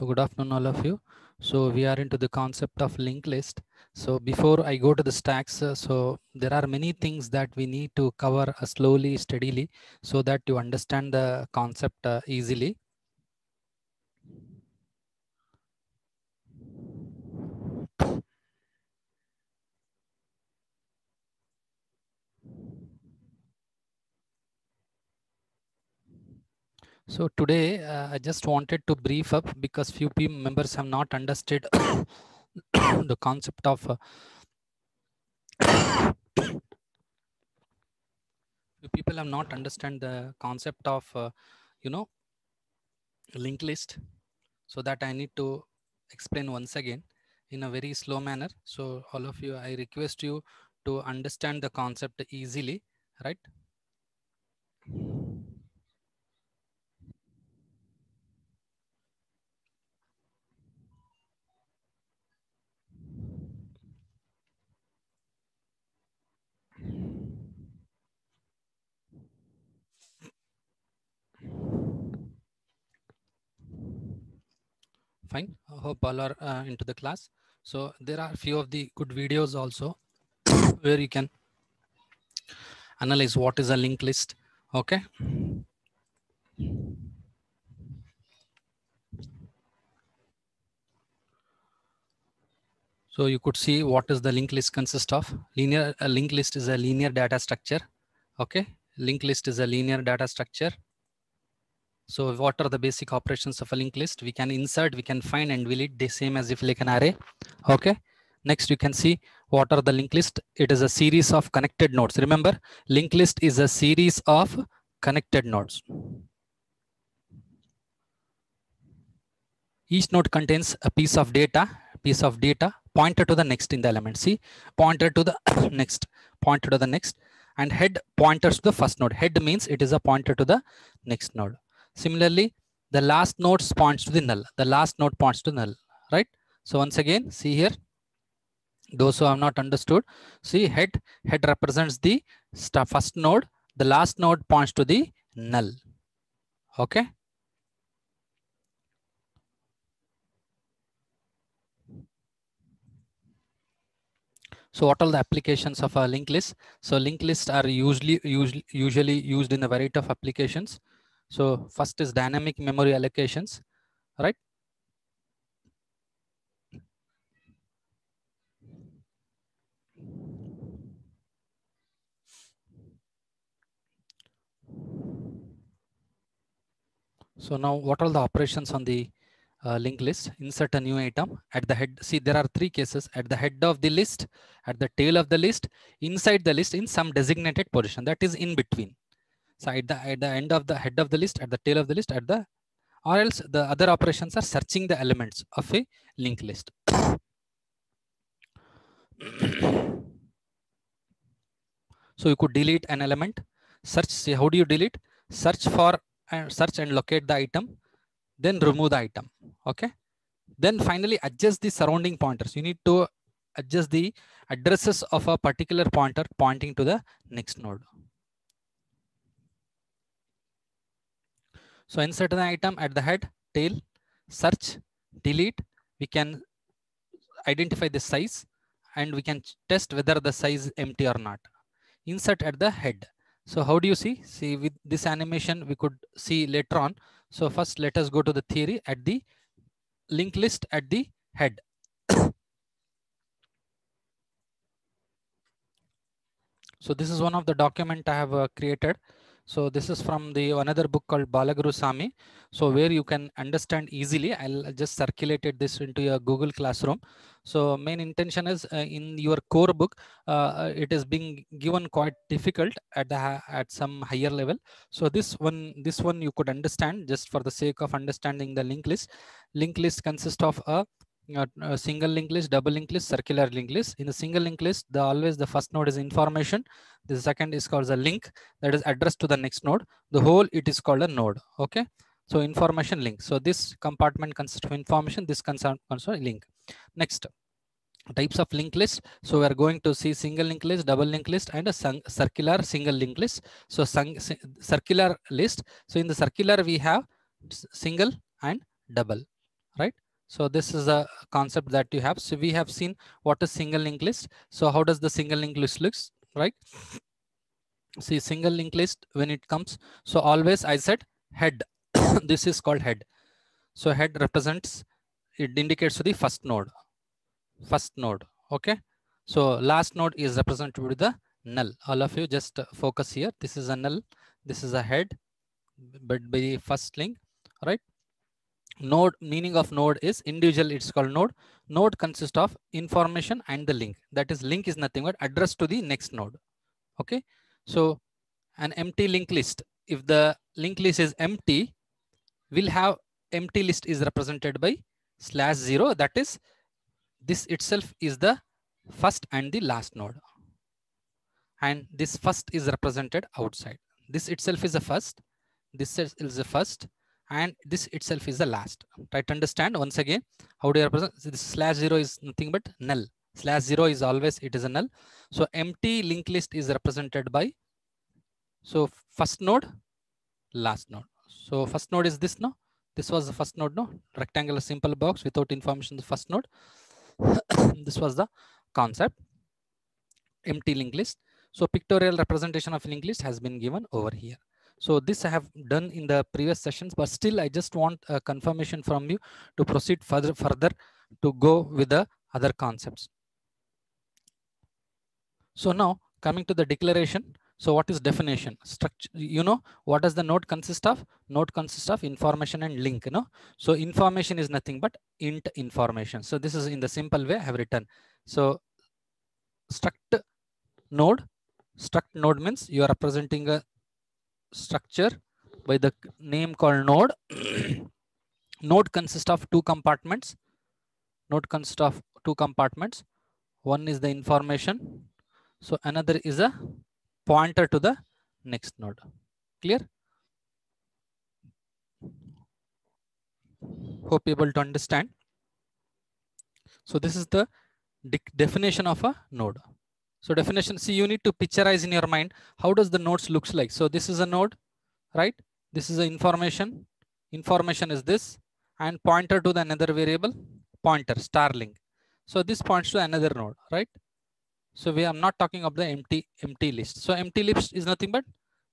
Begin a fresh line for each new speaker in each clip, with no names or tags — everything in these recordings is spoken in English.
So good afternoon, all of you. So we are into the concept of linked list. So before I go to the stacks, so there are many things that we need to cover slowly, steadily, so that you understand the concept easily. So today I just wanted to brief up because few members have not understood the concept of few people have not understand the concept of linked list. So that I need to explain once again in a very slow manner. So all of you, I request you to understand the concept easily, right? Fine. I hope all are into the class. So there are a few of the good videos also where you can analyze what is a linked list. Okay. So you could see what is the linked list consist of. A linked list is a linear data structure. Okay. Linked list is a linear data structure. So what are the basic operations of a linked list? We can insert, we can find and delete the same as if like an array. Okay. Next, you can see what are the linked list. It is a series of connected nodes. Remember, linked list is a series of connected nodes. Each node contains a piece of data pointed to the next in the element. See, pointed to the next, pointed to the next, and head pointers to the first node. Head means it is a pointer to the next node. Similarly, the last node points to the null. The last node points to null, right? So once again, see here, those who have not understood, see head represents the first node. The last node points to the null. Okay. So what are the applications of a linked list? So linked lists are usually used in a variety of applications. So first is dynamic memory allocations, right? So now what are the operations on the linked list? Insert a new item at the head. See, there are three cases: at the head of the list, at the tail of the list, inside the list in some designated position, that is in between. So at the end of the head of the list, at the tail of the list, at the, or else the other operations are searching the elements of a linked list. So you could delete an element, search. See, how do you delete? Search for search and locate the item, then remove the item. Okay. Then finally adjust the surrounding pointers. You need to adjust the addresses of a particular pointer pointing to the next node. So insert the item at the head, tail, search, delete. We can identify the size and we can test whether the size is empty or not. Insert at the head. So how do you see? See, with this animation, we could see later on. So first, let us go to the theory at the linked list at the head. So this is one of the document I have created. So this is from the another book called Balaguru Sami. So where you can understand easily, I'll just circulated this into your Google Classroom. So main intention is in your core book, it is being given quite difficult at the at some higher level. So this one you could understand just for the sake of understanding the linked list. Linked list consists of a single linked list, double linked list, circular linked list. In the single linked list, always the first node is information. The second is called the link that is addressed to the next node. The whole it is called a node. Okay. So information link. So this compartment consists of information. This consists of link. Next, types of linked list. So we are going to see single linked list, double linked list, and a circular single linked list. So circular list. So in the circular we have single and double. right? So this is a concept that you have. So we have seen what is single linked list. So how does the single linked list looks, right? See, single linked list when it comes. So always I said head. This is called head. So head represents, it indicates to the first node. First node. Okay. So last node is represented with the null. All of you just focus here. This is a null. This is a head, but by the first link, right? Node, meaning of node is individual, it's called node. Node consists of information and the link. That is, link is nothing but address to the next node. Okay. So an empty linked list, if the linked list is empty, we'll have empty list is represented by /0. That is, this itself is the first and the last node, and this first is represented outside. This itself is the first, this is the first, and this itself is the last. Try to understand once again how do you represent. So this /0 is nothing but null. /0 is always, it is a null. So empty linked list is represented by, so first node, last node. So first node is this, no? This was the first node, no? Rectangular simple box without information, the first node. This was the concept, empty linked list. So pictorial representation of linked list has been given over here. So this I have done in the previous sessions, but still I just want a confirmation from you to proceed further to go with the other concepts. So now coming to the declaration. So what is definition? Structure, you know, what does the node consist of? Node consists of information and link, you know. So information is nothing but int information. So this is in the simple way I have written. So struct node means you are representing a structure by the name called node. Node consists of two compartments. Node consists of two compartments. One is the information. So another is a pointer to the next node. Clear? Hope you're able to understand. So this is the definition of a node. So definition, see, you need to picturize in your mind, how does the nodes looks like? So this is a node, right? This is the information. Information is this, and pointer to the another variable, pointer, *. So this points to another node, right? So I'm not talking of the empty list. So empty list is nothing but,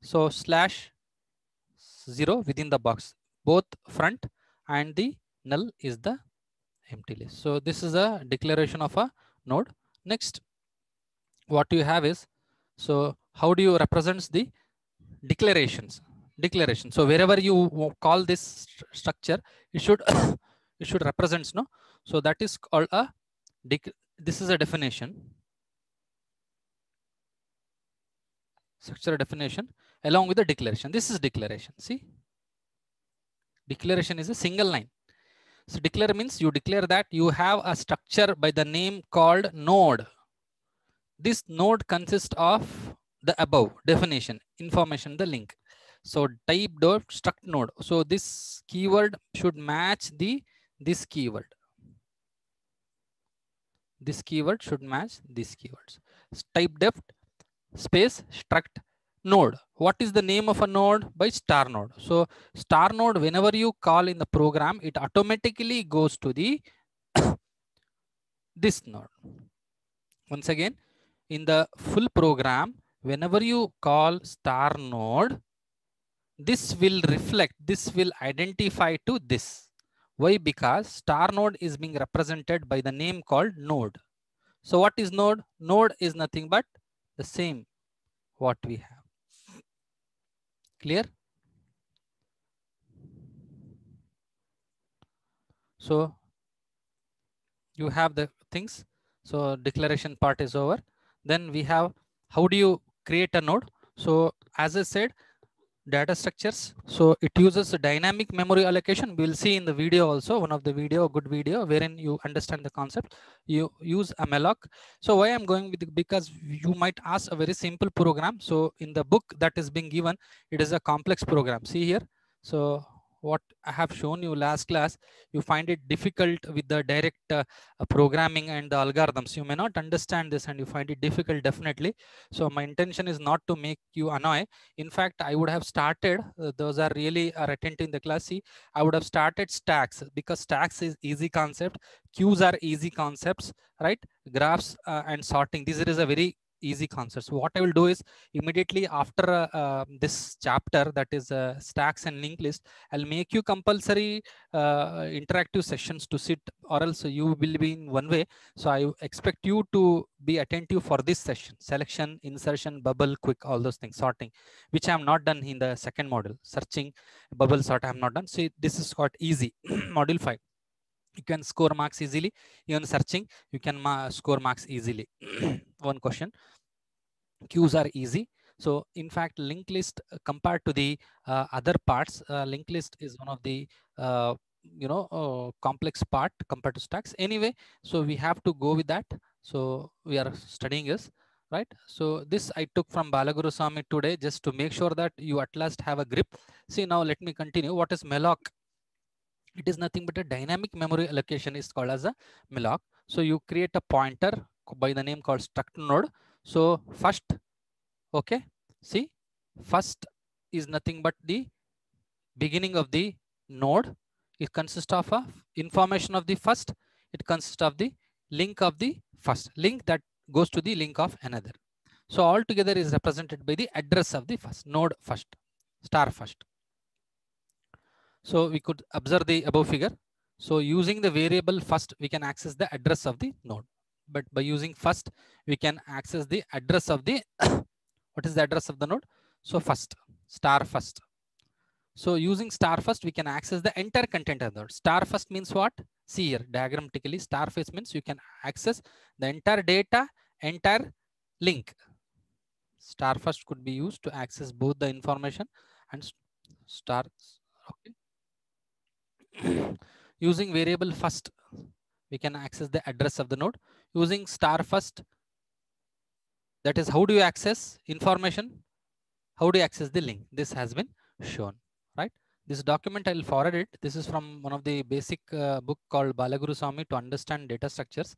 so /0 within the box, both front and the null is the empty list. So this is a declaration of a node. Next, what you have is, so how do you represent the declarations? Declaration. So wherever you call this structure, it should it should represent, no? So that is called a this is a definition. Structure definition along with the declaration. This is declaration. See, declaration is a single line. So declare means you declare that you have a structure by the name called node. This node consists of the above definition, information, the link. So type dot struct node. So this keyword should match this keyword. This keyword should match these keywords. Type def space struct node. What is the name of a node? By star node. So star node, whenever you call in the program, it automatically goes to the this node. Once again, in the full program, whenever you call star node, this will reflect, this will identify to this. Why? Because star node is being represented by the name called node. So what is node? Node is nothing but the same what we have. Clear? So you have the things. So declaration part is over. Then we have, how do you create a node? So as I said, data structures. So it uses a dynamic memory allocation. We will see in the video also, one of the video, good video, wherein you understand the concept. You use a malloc. So why I'm going with it, because you might ask a very simple program. So in the book that is being given, it is a complex program. See here. So what I have shown you last class, you find it difficult with the direct programming and the algorithms. You may not understand this and you find it difficult, definitely. So my intention is not to make you annoy. In fact, I would have started, those are really are attending the class. See, I would have started stacks, because stacks is easy concept. Queues are easy concepts, right? Graphs and sorting. This is a very easy concept. So what I will do is immediately after this chapter, that is stacks and linked list, I'll make you compulsory interactive sessions to sit, or else you will be in one way. So I expect you to be attentive for this session: selection, insertion, bubble, quick, all those things, sorting, which I have not done in the second module. Searching, bubble sort, I have not done. See, this is quite easy. Module 5, you can score marks easily. Even searching, you can score marks easily. One question. Queues are easy. So in fact, linked list compared to the other parts, linked list is one of the complex part compared to stacks. Anyway, so we have to go with that. So we are studying this, right? So this I took from Balaguru Swami today, just to make sure that you at last have a grip. See, now let me continue. What is malloc? It is nothing but a dynamic memory allocation is called as a malloc. So you create a pointer by the name called struct node. So first, okay, see, first is nothing but the beginning of the node. It consists of a information of the first. It consists of the link of the first, link that goes to the link of another. So all together is represented by the address of the first node, first, star first. So we could observe the above figure. So using the variable first, we can access the address of the node. But by using first, we can access the address of the what is the address of the node? So first, star first. So using star first, we can access the entire content of the node. Star first means what? See here, diagrammatically, star first means you can access the entire data, entire link. Star first could be used to access both the information and star. Okay. Using variable first, we can access the address of the node. Using star first, that is, how do you access information? How do you access the link? This has been shown, right? This document, I'll forward it. This is from one of the basic book called Balaguru Swami to understand data structures.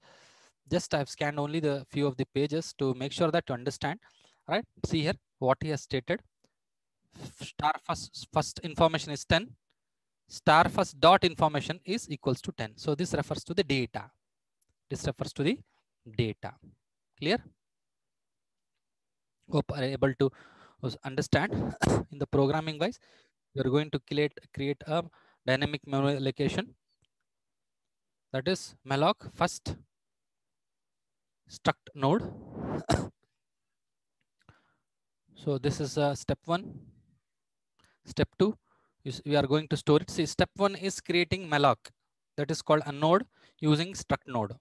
Just I've scanned only the few of the pages to make sure that you understand, right? See here what he has stated. Star first information is 10. Star first dot information is equals to 10. So this refers to the data. This refers to the data. Clear? Hope are able to understand. In the programming wise, we are going to create a dynamic memory allocation. That is malloc first struct node. So this is step 1. Step 2 is we are going to store it. See, step 1 is creating malloc. That is called a node using struct node.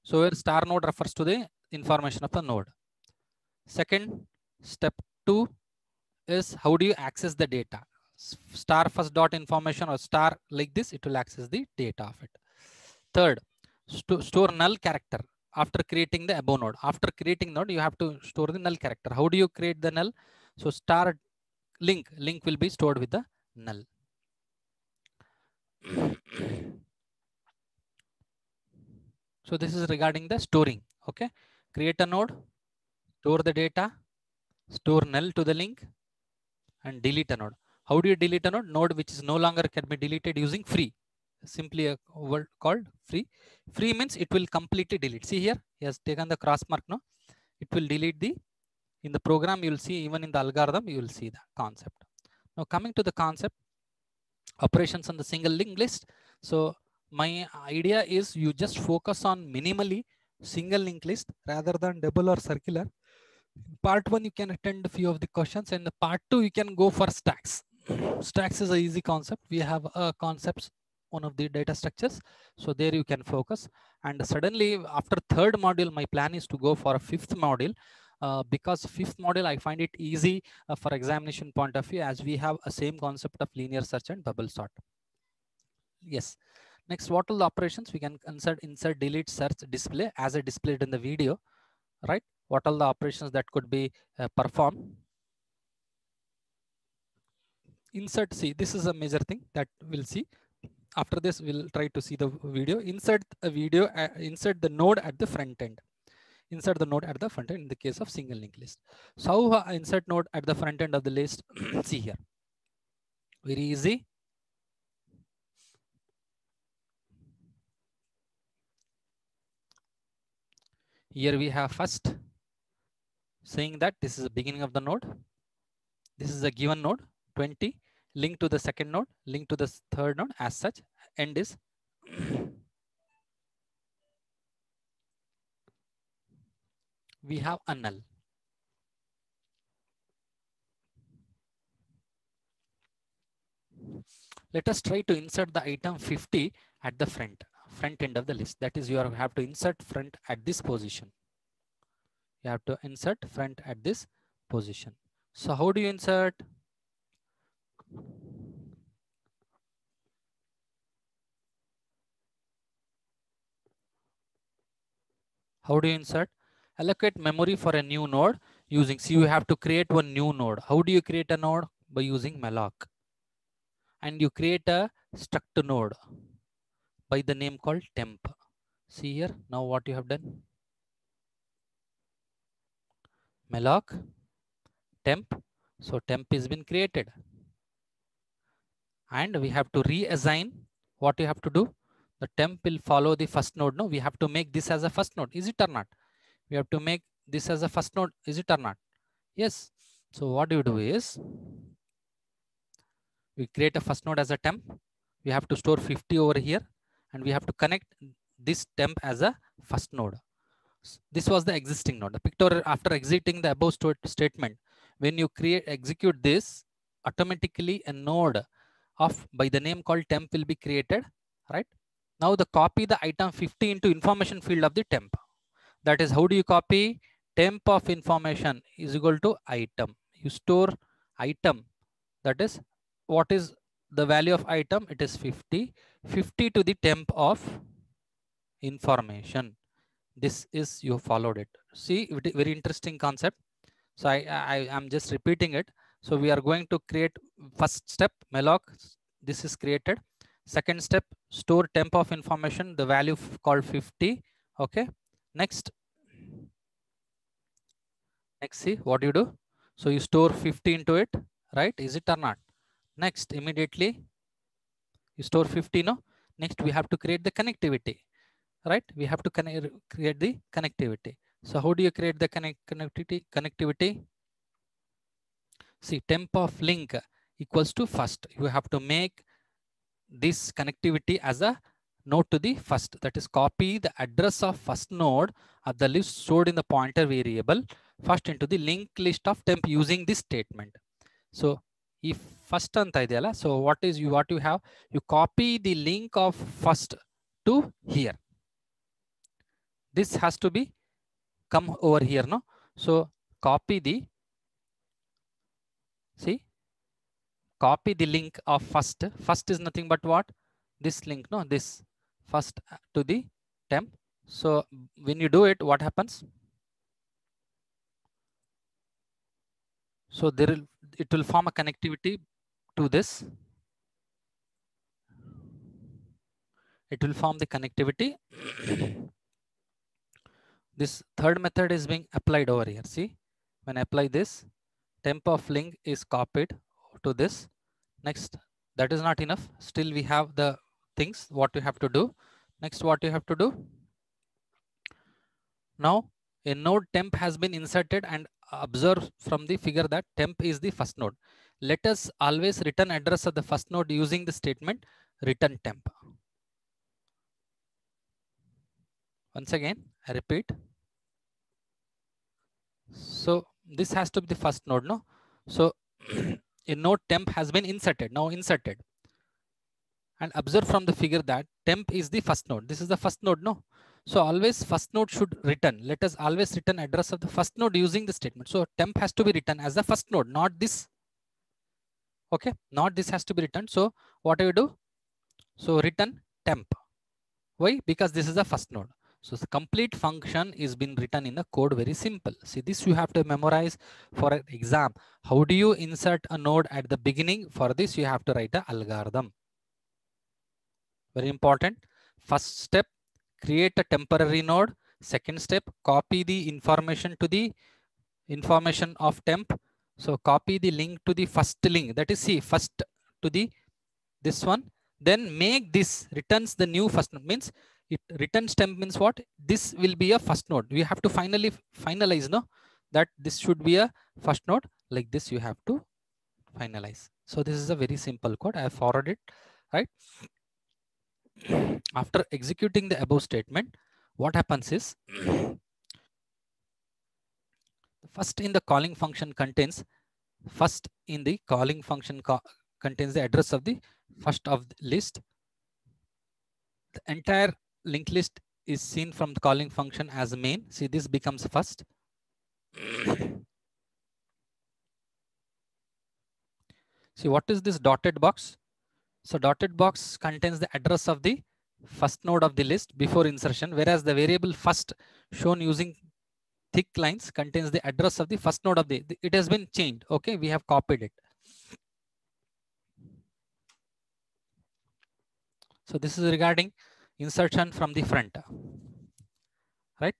So where star node refers to the information of the node. Second, step 2 is how do you access the data? Star first dot information or star like this, it will access the data of it. Third, store null character after creating the above node. After creating node, you have to store the null character. How do you create the null? So star link will be stored with the null. So this is regarding the storing. Okay, create a node, store the data, store null to the link, and delete a node. How do you delete a node? Node which is no longer can be deleted using free. Simply a word called free. Free means it will completely delete. See here, he has taken the cross mark now. It will delete the, in the program you will see, even in the algorithm you will see the concept. Now coming to the concept, operations on the single link list. So my idea is you just focus on minimally single link list rather than double or circular. Part 1 you can attend a few of the questions, and the part 2 you can go for stacks. Stacks is an easy concept. We have concepts, one of the data structures, so there you can focus. And suddenly after third module, my plan is to go for a fifth module, because fifth module I find it easy for examination point of view, as we have a same concept of linear search and bubble sort. Yes. Next, what are the operations? We can insert, delete, search, display as I displayed in the video, right? What are the operations that could be performed? insert, see, this is a major thing that we'll see. After this, we'll try to see the video. Insert a video, insert the node at the front end. Insert the node at the front end in the case of single linked list. So how insert node at the front end of the list? See here, very easy. Here we have first saying that this is the beginning of the node. This is a given node 20, link to the second node, link to the third node, as such. End is we have a null. Let us try to insert the item 50 at the front end of the list. That is, you have to insert front at this position. You have to insert front at this position. So how do you insert? How do you insert? Allocate memory for a new node using, so you have to create one new node. How do you create a node? By using malloc. And you create a struct node by the name called temp. See here, now what you have done? Malloc, temp. So temp has been created. And we have to reassign. What you have to do? The temp will follow the first node. No, we have to make this as a first node. Is it or not? We have to make this as a first node. Is it or not? Yes. So what you do is, we create a first node as a temp. We have to store 50 over here, and we have to connect this temp as a first node. This was the existing node. The pictorial, after exiting the above statement, when you execute this, automatically a node of by the name called temp will be created, right? Now the copy the item 50 into information field of the temp. That is, how do you copy? Temp of information is equal to item. You store item. That is, what is the value of item? It is 50. 50 to the temp of information. This is, you followed it. See, very interesting concept. So I am just repeating it. So we are going to create first step, malloc. This is created. Second step, store temp of information, the value called 50. Okay. Next, see what you do. So you store 50 into it, right? Is it or not? Next, immediately you store 50. No. Next, we have to create the connectivity, right? We have to create the connectivity. So how do you create the connectivity? See, temp of link equals to first. You have to make this connectivity as a node to the first. That is, copy the address of first node of the list stored in the pointer variable first into the link list of temp using this statement. So if first anta ideyala, so what you have? You copy the link of first to here. This has to be come over here, no? So copy the, see, copy the link of first. First is nothing but what? This link, no? This first to the temp. So when you do it, what happens? So it will form a connectivity to this. It will form the connectivity. This third method is being applied over here. See, when I apply this, temp of link is copied to this. Next, that is not enough. Still we have the things, what you have to do. Next, what you have to do? Now, a node temp has been inserted, and observe from the figure that temp is the first node. Let us always return address of the first node using the statement return temp. Once again, I repeat. So this has to be the first node, no? So a node temp has been inserted, now inserted. And observe from the figure that temp is the first node. This is the first node, no? So always first node should return. Let us always return address of the first node using the statement. So temp has to be written as the first node, not this. Okay, not this has to be written. So what do you do? So return temp. Why? Because this is the first node. So the complete function is been written in the code very simple. See, this you have to memorize for an exam. How do you insert a node at the beginning? For this, you have to write the algorithm. Very important. First step, create a temporary node. Second step, copy the information to the information of temp. So copy the link to the first link, that is see first to the this one, then make this returns the new first node. Means it returns temp means what? This will be a first node. We have to finally finalize, no, that this should be a first node. Like this you have to finalize. So this is a very simple code. I have forwarded, right? After executing the above statement, what happens is first in the calling function contains first in the calling function contains the address of the first of the list. The entire linked list is seen from the calling function as main. See, this becomes first. See, what is this dotted box? So dotted box contains the address of the first node of the list before insertion, whereas the variable first shown using thick lines contains the address of the first node of the, it has been changed. Okay, we have copied it. So this is regarding insertion from the front, right?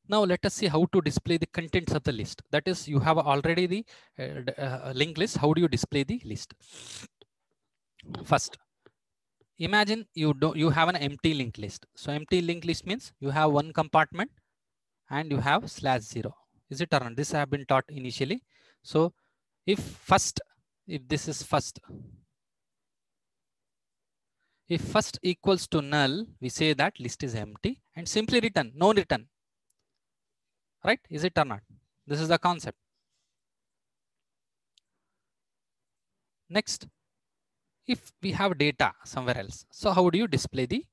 Now let us see how to display the contents of the list. That is, you have already the linked list. How do you display the list? First, imagine you have an empty linked list. So empty linked list means you have one compartment and you have /0. Is it or not? This have been taught initially. So if this is first, if first equals to null, we say that list is empty and simply return, no return, right? Is it or not? This is the concept. Next, if we have data somewhere else, so how do you display the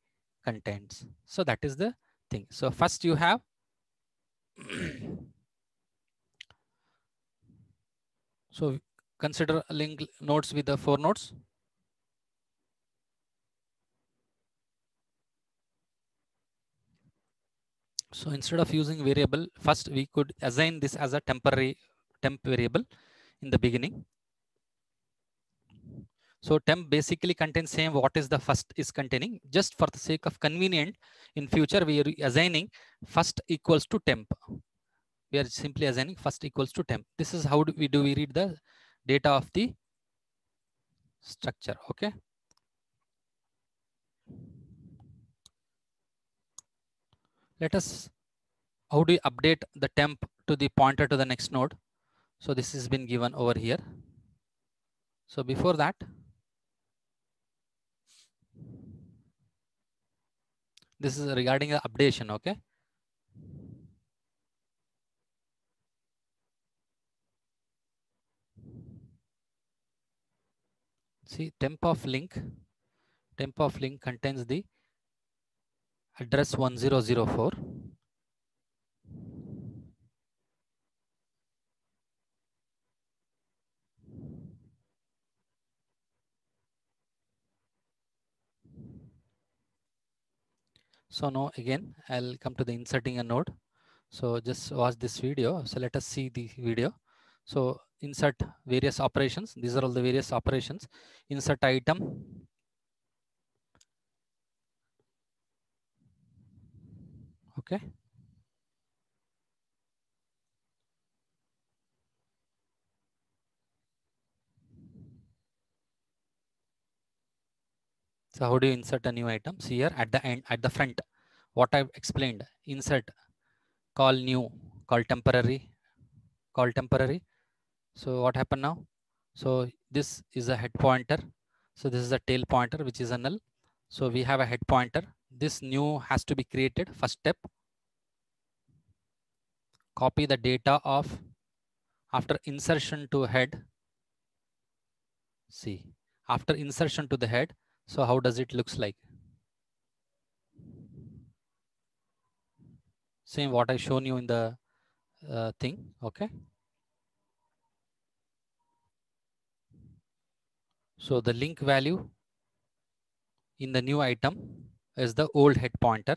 contents? So that is the thing. So first you have so consider link nodes with the 4 nodes. So instead of using variable, first we could assign this as a temporary temp variable in the beginning. So temp basically contains same what is the first is containing. Just for the sake of convenient, in future we are assigning first equals to temp. We are simply assigning first equals to temp. This is how we read the data of the structure. Okay. Let us, how do you update the temp to the pointer to the next node? So this has been given over here. So before that, this is regarding the updation. Okay. See, temp of link contains the address 1004. So now again, I'll come to the inserting a node. So just watch this video. So let us see the video. So insert various operations. These are all the various operations. Insert item. Okay. So how do you insert a new item? See here at the end, at the front, what I've explained, insert, call new, call temporary, call temporary. So what happened now? So this is a head pointer. So this is a tail pointer, which is a null. So we have a head pointer. This new has to be created. First step, copy the data of after insertion to head. See, after insertion to the head. So how does it looks like? Same what I shown you in the thing. Okay. So the link value in the new item is the old head pointer.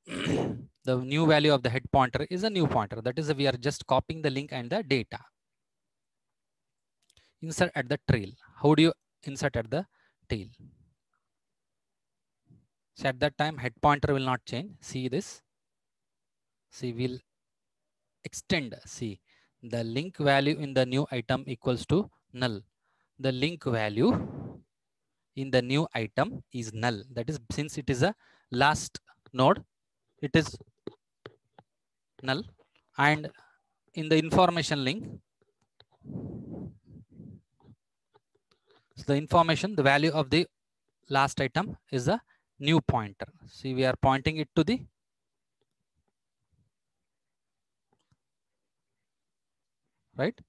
the new value of the head pointer is a new pointer. That is, we are just copying the link and the data. Insert at the trail. How do you insert at the tail? So at that time, head pointer will not change. See this. See, we'll extend. See, the link value in the new item equals to null. The link value in the new item is null. That is, since it is a last node, it is null. And in the information link, so the information, the value of the last item is a new pointer. See, we are pointing it to the right.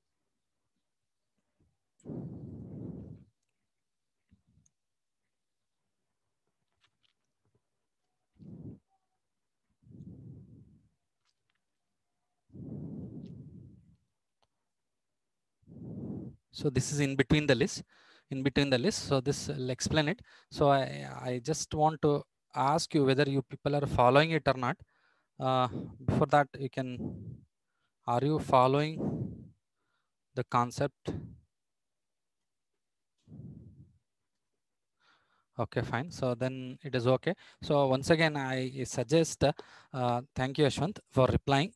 So this is in between the list, So this will explain it. So I just want to ask you whether you people are following it or not. Before that, you can, are you following the concept? Okay, fine. So then it is okay. So once again, I suggest, thank you, Ashwant, for replying.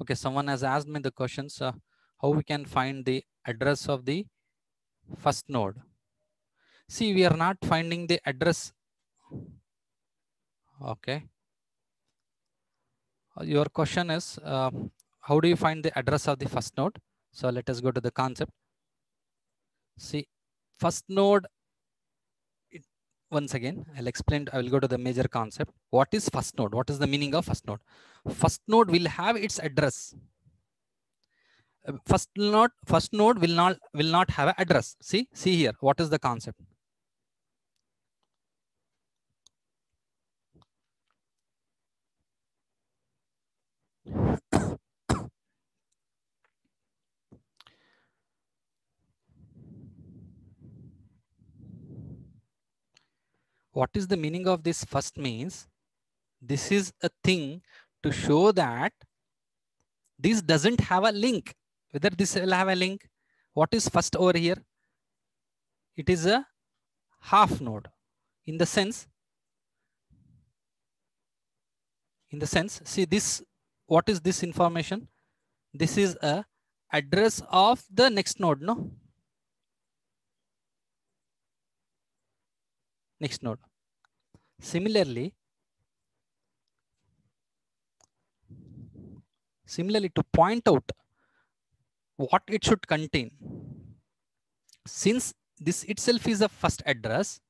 Okay, someone has asked me the questions, how we can find the address of the first node. See, we are not finding the address. Okay. Your question is, how do you find the address of the first node? So let us go to the concept. See, first node, once again, I will go to the major concept. What is first node? What is the meaning of first node? First node will have its address. First node will not have an address. See here, what is the concept? What is the meaning of this first means? This is a thing to show that this doesn't have a link. Whether this will have a link, what is first over here? It is a half node. In the sense, see this, what is this information? This is a address of the next node, no? Next node. Similarly, to point out what it should contain, since this itself is a first address,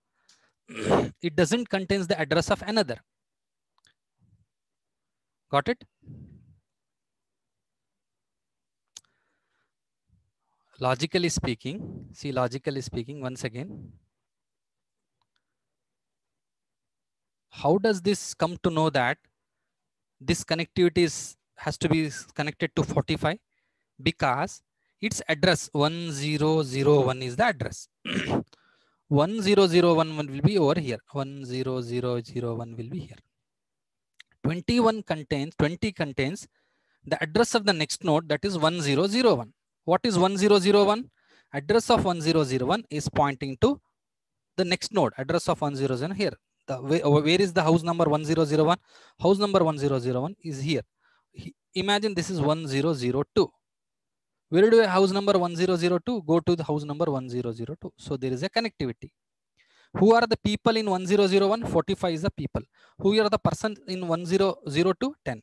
it doesn't contain the address of another. Got it? Logically speaking, see, once again, how does this come to know that this connectivity has to be connected to 45? Because its address 1001 is the address. 1001 will be over here. 10001 will be here. 20 contains the address of the next node, that is 1001. What is 1001? Address of 1001 is pointing to the next node. Address of 1001 here. Where is the house number 1001? House number 1001 is here. Imagine this is 1002. Where do I house number 1002? Go to the house number 1002. So there is a connectivity. Who are the people in 1001? 45 is the people. Who are the person in 1002? 10.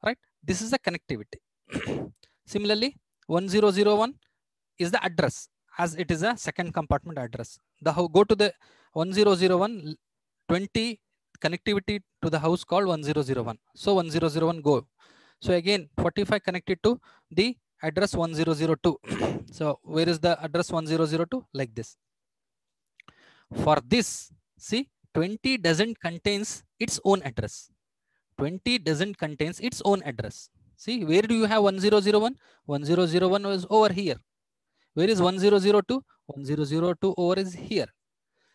Right? This is the connectivity. Similarly, 1001 is the address, as it is a second compartment address. Go to the 1001, 20 connectivity to the house called 1001. So 1001 go. So again, 45 connected to the address 1002. So where is the address 1002? Like this. For this, see, 20 doesn't contains its own address. 20 doesn't contains its own address. See, where do you have 1001? 1001 was over here. Where is 1002? 1002 over is here.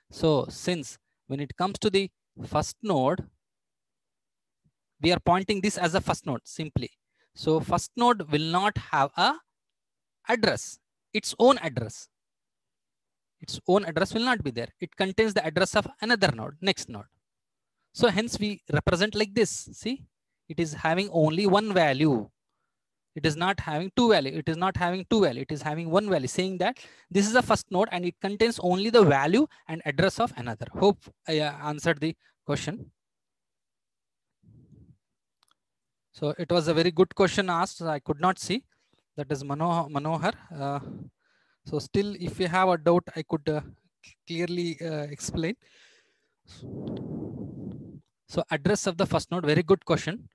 So since when it comes to the first node, we are pointing this as a first node simply. So first node will not have a address, its own address. Its own address will not be there. It contains the address of another node, next node. So hence we represent like this. See, it is having only one value. It is not having two value. It is not having two value. It is having one value, saying that this is the first node and it contains only the value and address of another. Hope I answered the question. So it was a very good question asked. I could not see. That is Manohar. So still, if you have a doubt, I could clearly explain. So address of the first node, very good question.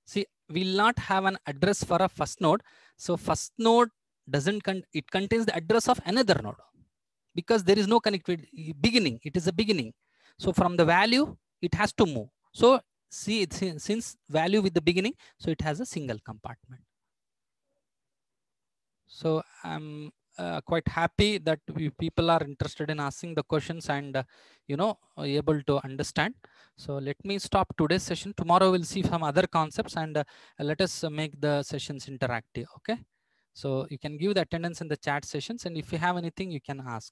See, we'll not have an address for a first node. So first node doesn't, it contains the address of another node because there is no connectivity beginning. It is a beginning. So from the value, it has to move. So see, since value with the beginning, so it has a single compartment. So I'm quite happy that people are interested in asking the questions and able to understand. So let me stop today's session. Tomorrow we'll see some other concepts and let us make the sessions interactive. Okay. So you can give the attendance in the chat sessions, and if you have anything, you can ask.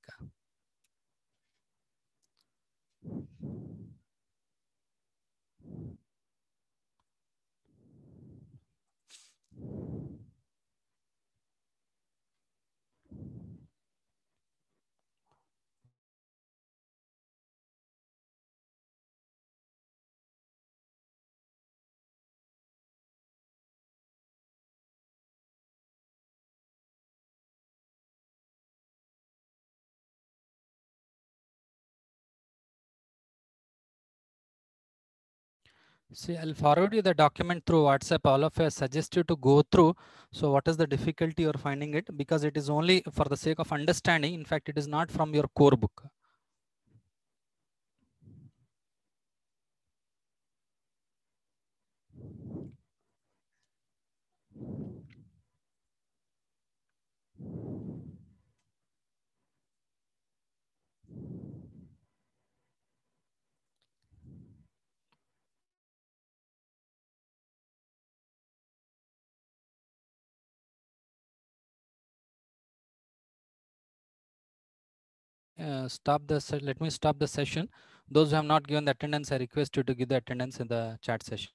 See, I'll forward you the document through WhatsApp. All of us suggest you to go through. So what is the difficulty you're finding it? Because it is only for the sake of understanding. In fact, it is not from your core book. Let me stop the session. Those who have not given the attendance, I request you to give the attendance in the chat session.